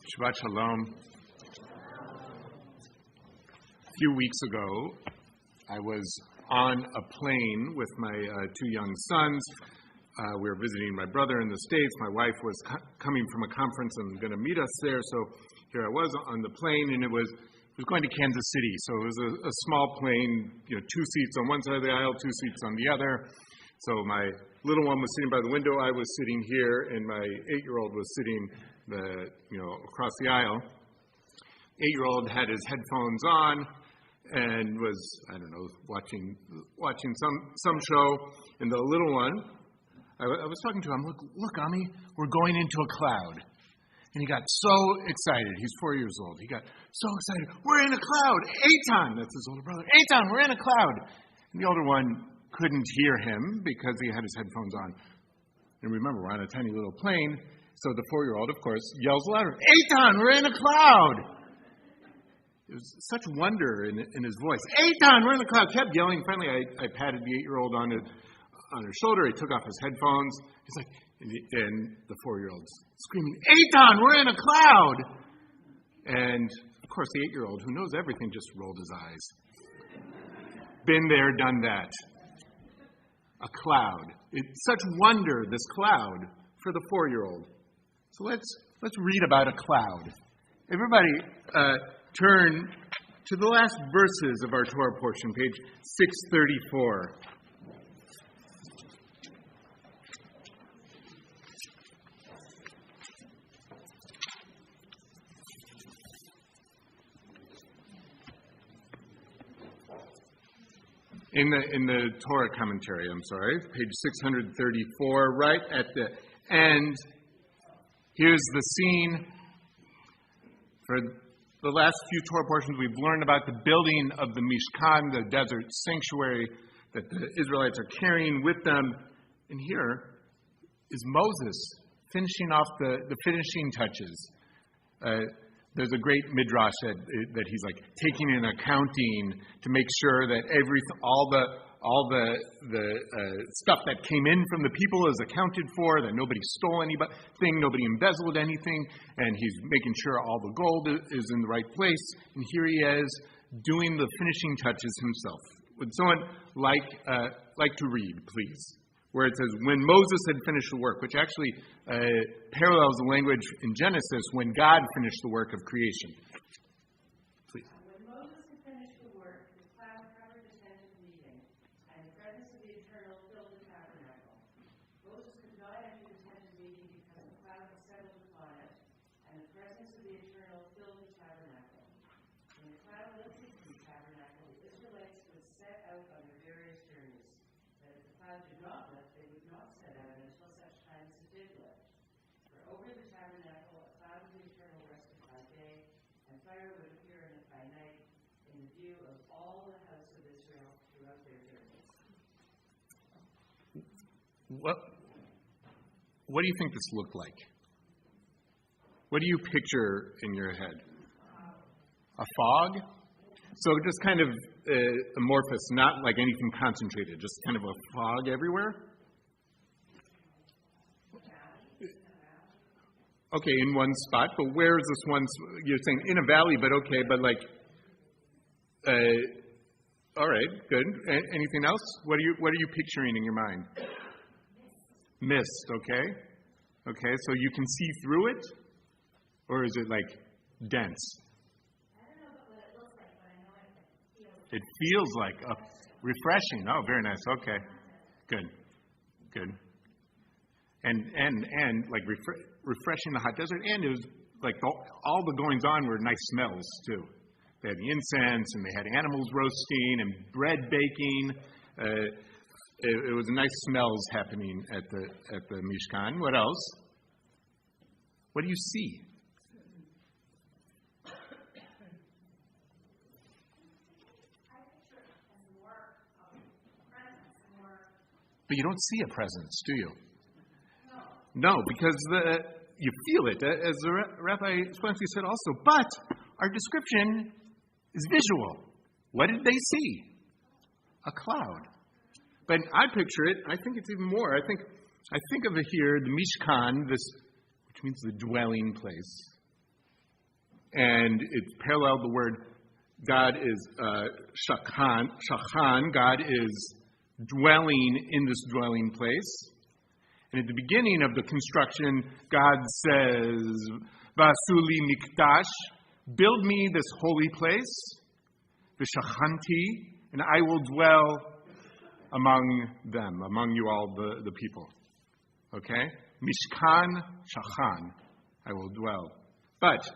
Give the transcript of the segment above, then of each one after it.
Shabbat Shalom. A few weeks ago, I was on a plane with my two young sons. We were visiting my brother in the States. My wife was coming from a conference and going to meet us there. So here I was on the plane, and it was going to Kansas City. So it was a small plane, two seats on one side of the aisle, two seats on the other. So my little one was sitting by the window. I was sitting here, and my 8-year-old was sitting across the aisle. 8-year-old had his headphones on and was, watching some show. And the little one, I was talking to him, look, Ami, we're going into a cloud. And he got so excited. He's 4 years old. He got so excited. We're in a cloud. Eitan, that's his older brother. Eitan, we're in a cloud. And the older one couldn't hear him because he had his headphones on. And remember, we're on a tiny little plane. So the 4-year-old, of course, yells louder, Eitan, we're in a cloud. It was such wonder in his voice. Eitan, we're in a cloud. Kept yelling. Finally, I patted the 8-year-old on her shoulder. He took off his headphones. He's like, and the 4-year-old's screaming, Eitan, we're in a cloud. And, of course, the 8-year-old, who knows everything, just rolled his eyes. Been there, done that. A cloud. It's such wonder, this cloud, for the 4-year-old. So let's read about a cloud. Everybody turn to the last verses of our Torah portion, page 634. In the Torah commentary, page 634, right at the end, here's the scene. For the last few Torah portions, we've learned about the building of the Mishkan, the desert sanctuary that the Israelites are carrying with them. And here is Moses finishing off the finishing touches. There's a great midrash that he's like taking an accounting to make sure that all the stuff that came in from the people is accounted for, that nobody stole anything, nobody embezzled anything, and he's making sure all the gold is in the right place. And here he is doing the finishing touches himself. Would someone like to read, please? Where it says, when Moses had finished the work, which actually parallels the language in Genesis when God finished the work of creation. Please. When Moses had finished the work, the cloud covered the tent of meeting, and the presence of the Eternal filled the tabernacle. Moses could not enter the tent of meeting because the cloud had settled upon it, and the presence of the Eternal filled the tabernacle. When the cloud lifted from the tabernacle, the Israelites would set out on their various journeys. But if the cloud did not lift, they would not set out until such time as it did lift. For over the tabernacle, a cloud of the Eternal rested by day, and fire would appear in it by night, in the view of all the house of Israel throughout their journeys. What do you think this looked like? What do you picture in your head? A fog? So just kind of amorphous, not like anything concentrated, just kind of a fog everywhere? Okay, in one spot, but where is this one? You're saying in a valley, but okay, but like, all right, good. Anything else? What are you picturing in your mind? Mist, okay. Okay, so you can see through it? Or is it like dense? It feels like refreshing. Oh, very nice. Okay, good. And like refreshing the hot desert. And it was like all the goings on were nice smells too. They had the incense, and they had animals roasting and bread baking. It was nice smells happening at the Mishkan. What else? What do you see? But you don't see a presence, do you? No, because you feel it, as the Rabbi Satz said also. But our description is visual. What did they see? A cloud. But I picture it, I think it's even more. I think of it here, the Mishkan, which means the dwelling place. and it's paralleled the word God is shachan, God is dwelling in this dwelling place. And at the beginning of the construction, God says, Vasuli mikdash, build me this holy place, v'shachanti, and I will dwell among them, among you all the people. Okay? Mishkan shachan, I will dwell. But,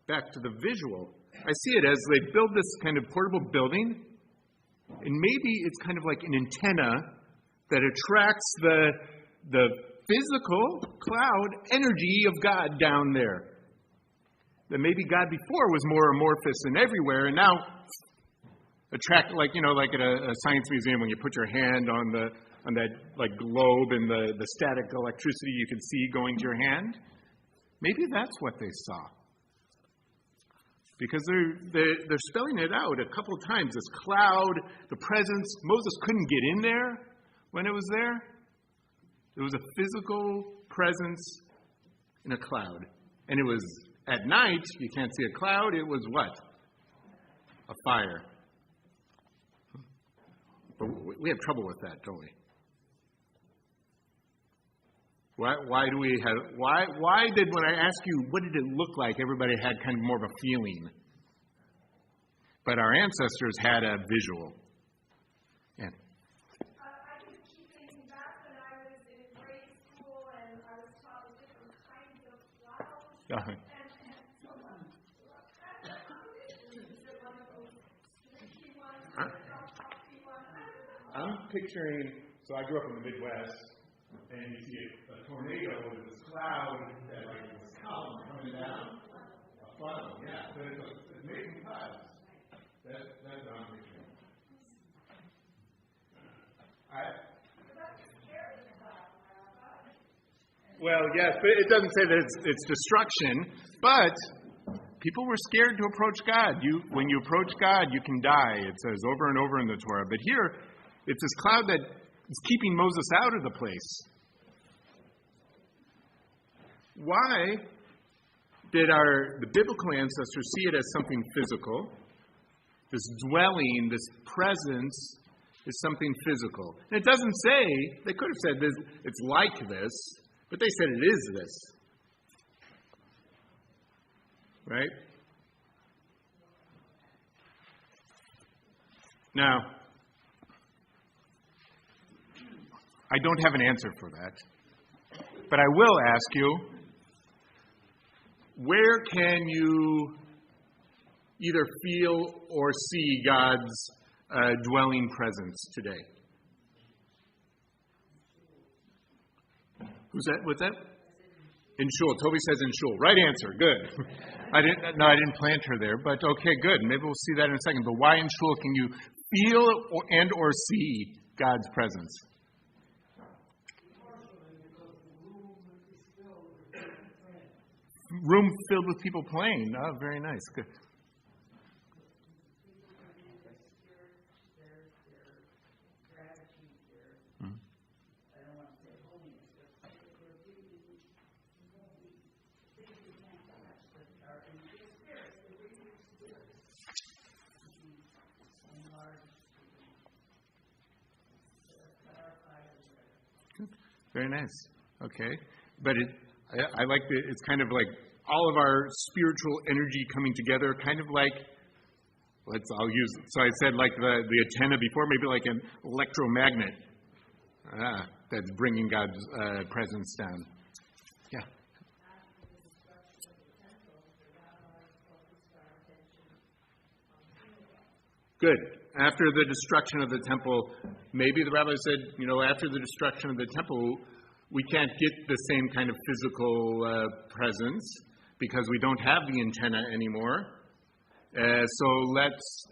back to the visual, I see it as they build this kind of portable building, and maybe it's kind of like an antenna that attracts the physical cloud energy of God down there. That maybe God before was more amorphous and everywhere, and now attract, like at a science museum when you put your hand on that like globe and the static electricity you can see going to your hand. Maybe that's what they saw. Because they're spelling it out a couple of times. This cloud, the presence, Moses couldn't get in there when it was there. It was a physical presence in a cloud. And it was at night, you can't see a cloud, it was what? A fire. But we have trouble with that, don't we? Why did, when I ask you, what did it look like, everybody had kind of more of a feeling? But our ancestors had a visual. Yeah. I can keep thinking back when I was in grade school and I was taught the different kinds of clouds. And someone, is it one of those sticky ones, puffy ones? I'm picturing, so I grew up in the Midwest, and you see a tornado with this cloud that like this column coming down, a funnel, yeah, but it's making clouds. That's what I'm picturing. Well, yes, but it doesn't say that it's destruction, but people were scared to approach God. When you approach God, you can die. It says over and over in the Torah. But here, it's this cloud that is keeping Moses out of the place. Why did the biblical ancestors see it as something physical? This dwelling, this presence is something physical. And it doesn't say, they could have said this, it's like this, but they said it is this. Right? Now, I don't have an answer for that, but I will ask you, where can you either feel or see God's dwelling presence today? Who's that? What's that? In shul. Toby says in shul. Right answer. Good. I didn't plant her there, but okay, good. Maybe we'll see that in a second. But why in shul can you feel or see God's presence? Room filled with people playing. Oh, very nice. Good. Very nice. Okay. But I like it's kind of like all of our spiritual energy coming together, kind of like, so I said like the antenna before, maybe like an electromagnet that's bringing God's presence down. Yeah. Good. After the destruction of the temple, maybe the rabbi said, after the destruction of the temple, we can't get the same kind of physical presence because we don't have the antenna anymore. So let's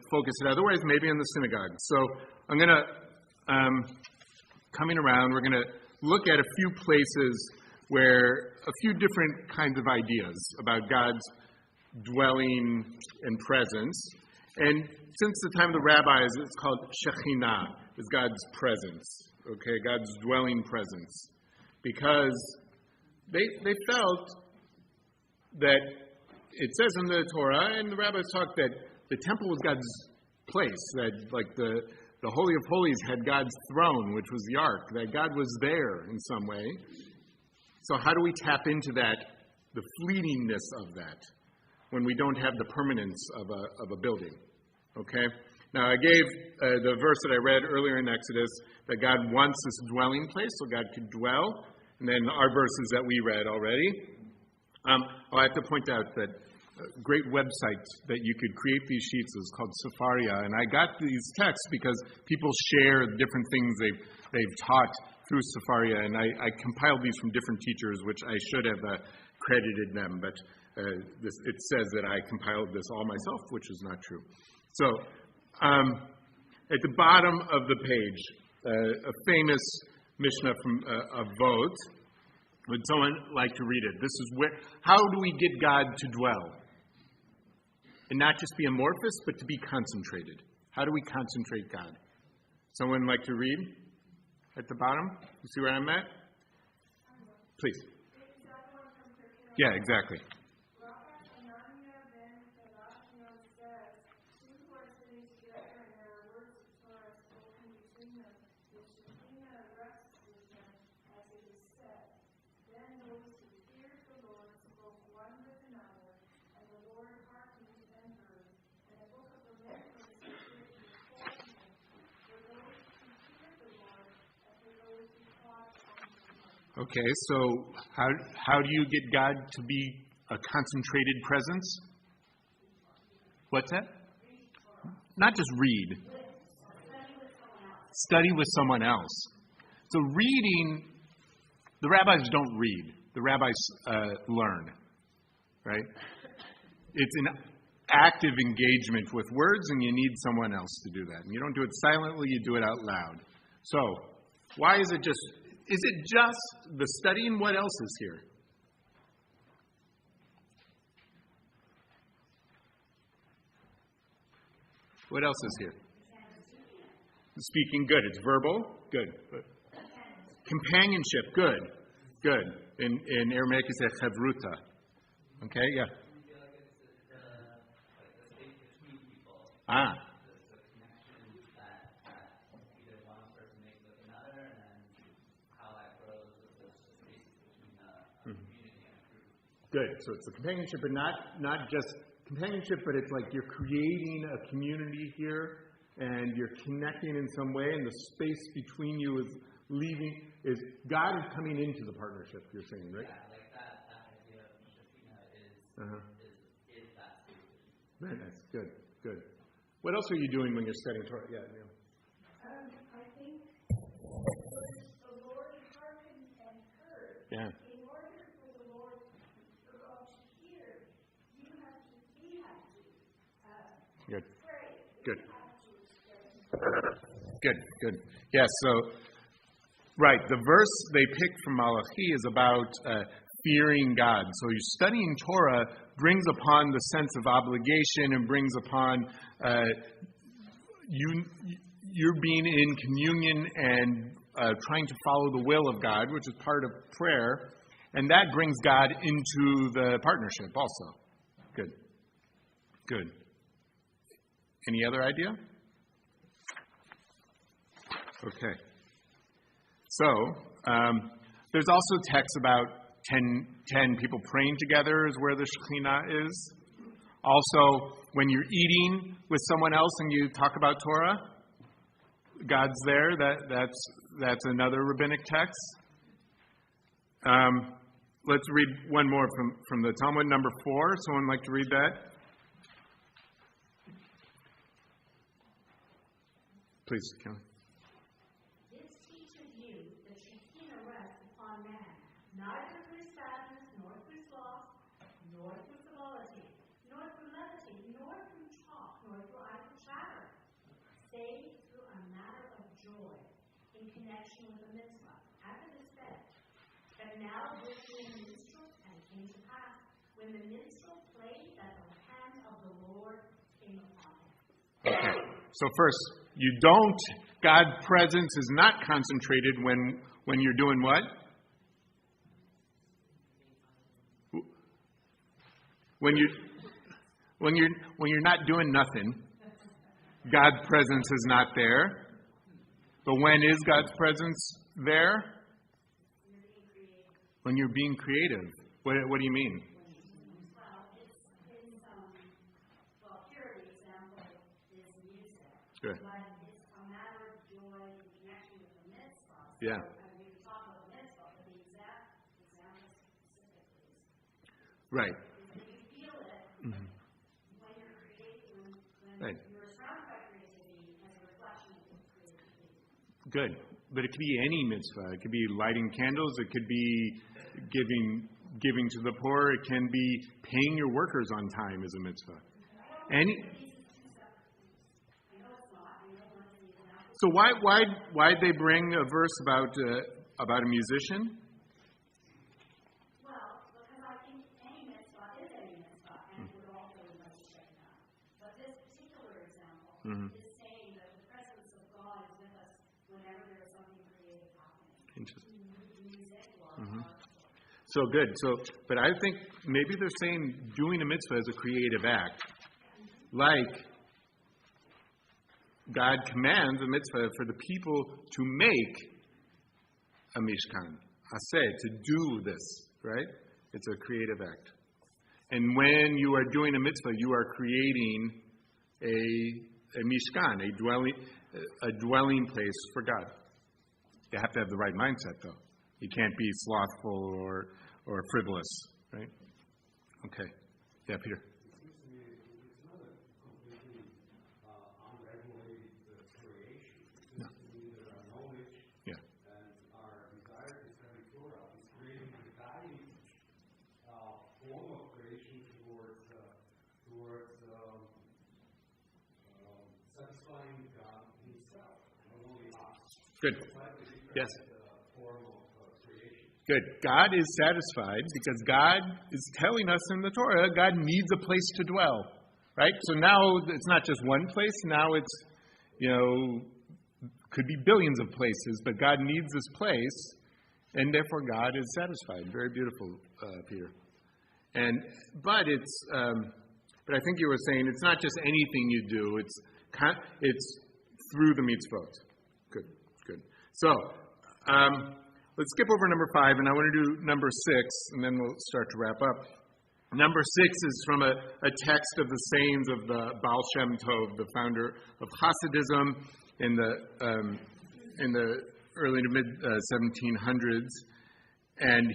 focus it otherwise, maybe in the synagogue. So I'm going to, coming around, we're going to look at a few places where a few different kinds of ideas about God's dwelling and presence. And since the time of the rabbis, it's called Shekhinah, is God's presence, okay, God's dwelling presence. Because they felt that it says in the Torah, and the rabbis talk, that the temple was God's place, that like the Holy of Holies had God's throne, which was the ark, that God was there in some way. So how do we tap into that, the fleetingness of that, when we don't have the permanence of a building? Okay? Now, I gave the verse that I read earlier in Exodus, that God wants this dwelling place, so God could dwell. And then our verses that we read already. I have to point out that a great website that you could create these sheets is called Sefaria. And I got these texts because people share different things they've taught through Sefaria. And I compiled these from different teachers, which I should have credited them. But it says that I compiled this all myself, which is not true. So, at the bottom of the page, a famous Mishnah from Avot. Would someone like to read it? This is how do we get God to dwell? And not just be amorphous, but to be concentrated. How do we concentrate God? Someone like to read at the bottom? You see where I'm at? Please. Yeah, exactly. Okay, so how do you get God to be a concentrated presence? What's that? Not just read. Study with someone else. So reading, the rabbis don't read. The rabbis learn, right? It's an active engagement with words, and you need someone else to do that. And you don't do it silently, you do it out loud. So why is it just the studying? What else is here? What else is here? Speaking, good. It's verbal, good. Companionship, good. In Aramaic, it's a chavruta. Okay, yeah. Ah. Good. So it's the companionship, but not just companionship, but it's like you're creating a community here, and you're connecting in some way, and the space between you is God is coming into the partnership. You're saying, right? Yeah, like that idea of Shekhinah is that space. Very nice. Good. What else are you doing when you're studying Torah? Yeah, Neil. I think the Lord hearkened and heard. Yeah. In order for the Lord to hear, we have to Good. pray. Good. Good. Yeah, so, right, the verse they picked from Malachi is about fearing God. So studying Torah brings upon the sense of obligation and brings upon you're being in communion and trying to follow the will of God, which is part of prayer, and that brings God into the partnership also. Good. Any other idea? Okay. So, there's also texts about 10 people praying together is where the Shekhinah is. Also, when you're eating with someone else and you talk about Torah, God's there. That's another rabbinic text. Let's read one more from the Talmud, number 4. Someone like to read that? Please, Kelly. This teaches you that Shekhinah rests upon man, neither through sadness, nor through sloth, nor through frivolity, nor through levity, nor through talk, nor through idle chatter, save through a matter of joy in connection with the mitzvah, as it is said. But now there came a minstrel, and it came to pass, when the minstrel played, that the hand of the Lord came upon him. Okay. So first, God's presence is not concentrated when you're doing what? When you're not doing nothing, God's presence is not there. But when is God's presence there? When you're being creative. What do you mean? Here the example is music. Good. But it's a matter of joy in connection with the mitzvah. Yeah. We can talk about the mitzvah, but the example specifically is Right. you feel it when you're creating, when Right. you're surrounded by creativity as a reflection of creativity. Good. But it could be any mitzvah. It could be lighting candles. It could be giving to the poor. It can be paying your workers on time as a mitzvah. So why'd they bring a verse about a musician? Well, because I think any mitzvah is any mitzvah, and it would also invite to check it out. But this particular example is saying that the presence of God is with us whenever there is something creative happening. Interesting. Music or So good. But I think maybe they're saying doing a mitzvah is a creative act. Like God commands a mitzvah for the people to make a mishkan, to do this, right? It's a creative act. And when you are doing a mitzvah, you are creating a mishkan, a dwelling place for God. You have to have the right mindset, though. You can't be slothful or frivolous, right? Okay. Yeah, Peter. It seems to me it's not a completely unregulated creation. It seems to me that our knowledge and our desire to study Torah is creating a guiding form of creation towards satisfying God Himself, not only us. Good. Yes. Form of creation. Good. God is satisfied because God is telling us in the Torah God needs a place to dwell, right? So now it's not just one place. Now it's, could be billions of places, but God needs this place, and therefore God is satisfied. Very beautiful, Peter. But I think you were saying it's not just anything you do. It's through the mitzvot. Good. So, let's skip over number 5, and I want to do number 6, and then we'll start to wrap up. Number 6 is from a text of the sayings of the Baal Shem Tov, the founder of Hasidism in the early to mid 1700s, and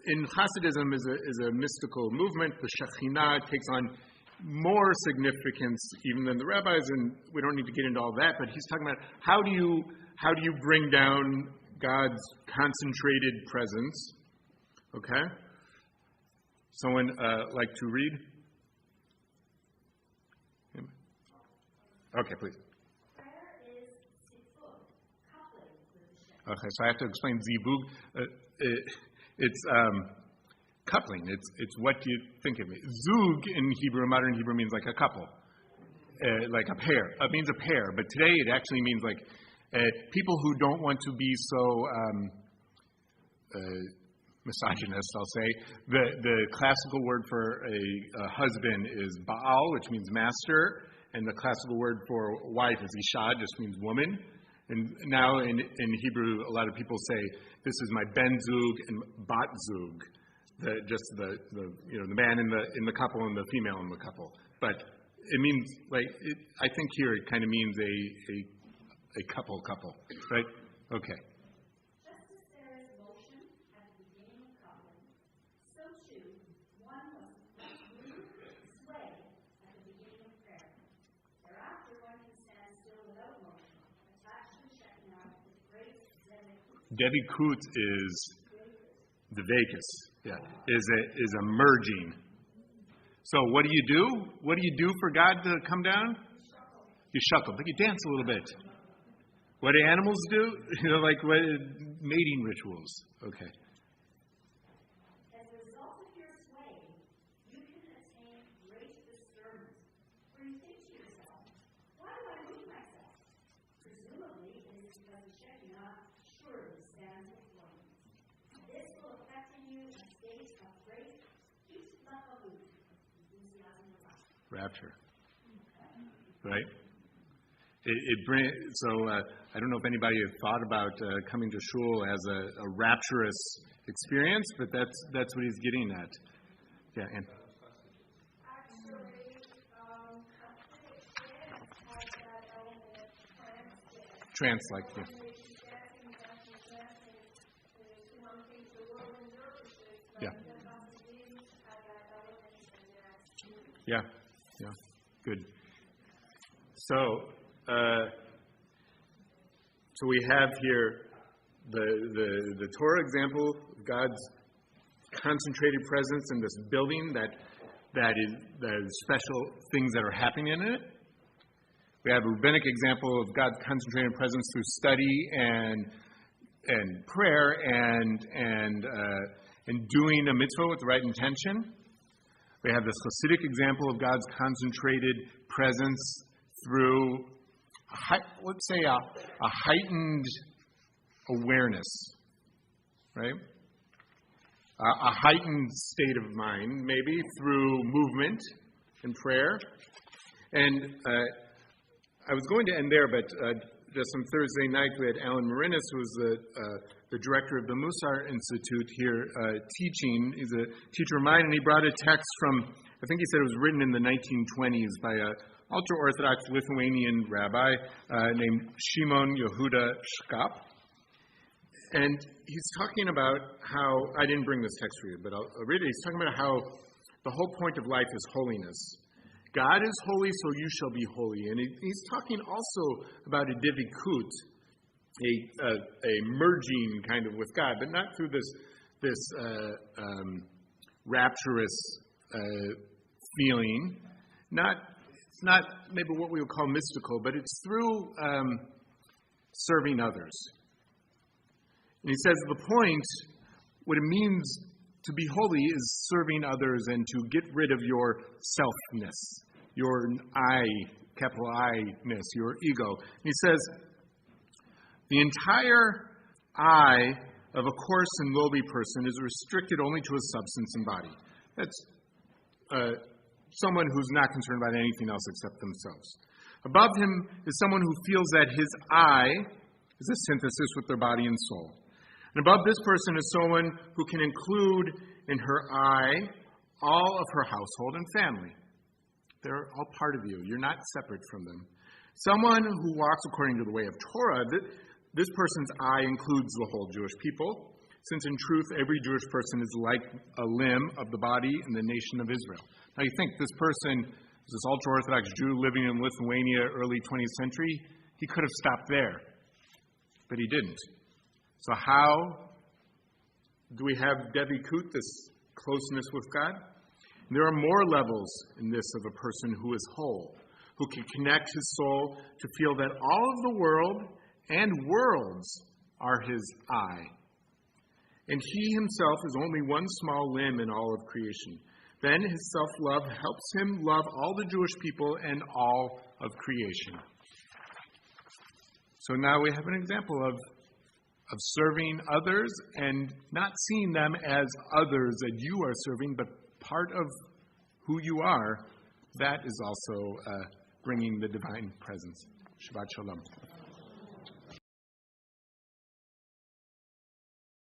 in Hasidism is a mystical movement. The Shekhinah takes on more significance even than the rabbis, and we don't need to get into all that, but he's talking about how do you bring down God's concentrated presence? Okay? Someone like to read? Okay, please. Prayer is zivug, coupling with the Shem. Okay, so I have to explain zivug. It's coupling. It's what you think of it. Zug in Hebrew, modern Hebrew, means like a couple, like a pair. It means a pair, but today it actually means like people who don't want to be so misogynist, I'll say. The classical word for a husband is Baal, which means master, and the classical word for wife is Isha, just means woman. And now in Hebrew, a lot of people say, this is my Ben Zug and Bat Zug. The man in the couple and the female in the couple. But it means, I think here it kind of means a couple, right? Okay. Just as there is motion at the beginning of coupling, so too one must move, sway at the beginning of prayer. Thereafter one can stand still without motion, attached to the Shekinah with great Zedek. Devikut is the Vekas. Yeah, is a merging. So what do you do? What do you do for God to come down? You shuckle. Like you dance a little bit. What do animals do? Like what mating rituals. Okay. As a result of your sway, you can attain great discernment. For you think to yourself, why do I move myself? Presumably, it is because the Shekinah surely stands before you. This will affect in you a state of great Rapture. Right? I don't know if anybody had thought about coming to shul as a rapturous experience, but that's what he's getting at. Yeah, and Actually, has that element of trance, like, yeah. Yeah. Yeah. Good. So we have here the Torah example of God's concentrated presence in this building that is special things that are happening in it. We have a rabbinic example of God's concentrated presence through study and prayer and doing a mitzvah with the right intention. We have this Hasidic example of God's concentrated presence through, let's say, a heightened awareness, right? A heightened state of mind, maybe, through movement and prayer. And I was going to end there, but just on Thursday night, we had Alan Marinis, who was the director of the Musar Institute here teaching. He's a teacher of mine, and he brought a text from, I think he said it was written in the 1920s by an ultra-Orthodox Lithuanian rabbi named Shimon Yehuda Shkap. And he's talking about how, I didn't bring this text for you, but I'll read it. He's talking about how the whole point of life is holiness. God is holy, so you shall be holy. And he's talking also about a divikut, a merging kind of with God, but not through this rapturous feeling. It's not maybe what we would call mystical, but it's through serving others. And he says the point, what it means to be holy is serving others and to get rid of your selfness, your capital I-ness, your ego. And he says, the entire I of a coarse and lowly person is restricted only to his substance and body. That's someone who's not concerned about anything else except themselves. Above him is someone who feels that his I is a synthesis with their body and soul. And above this person is someone who can include in her I all of her household and family. They're all part of you. You're not separate from them. Someone who walks according to the way of Torah, this person's I includes the whole Jewish people, since in truth every Jewish person is like a limb of the body in the nation of Israel. Now you think this person is this ultra-Orthodox Jew living in Lithuania early 20th century. He could have stopped there, but he didn't. So how do we have devikut, this closeness with God? And there are more levels in this of a person who is whole, who can connect his soul to feel that all of the world and worlds are his I. And he himself is only one small limb in all of creation. Then his self-love helps him love all the Jewish people and all of creation. So now we have an example of serving others and not seeing them as others that you are serving, but part of who you are. That is also bringing the divine presence. Shabbat Shalom.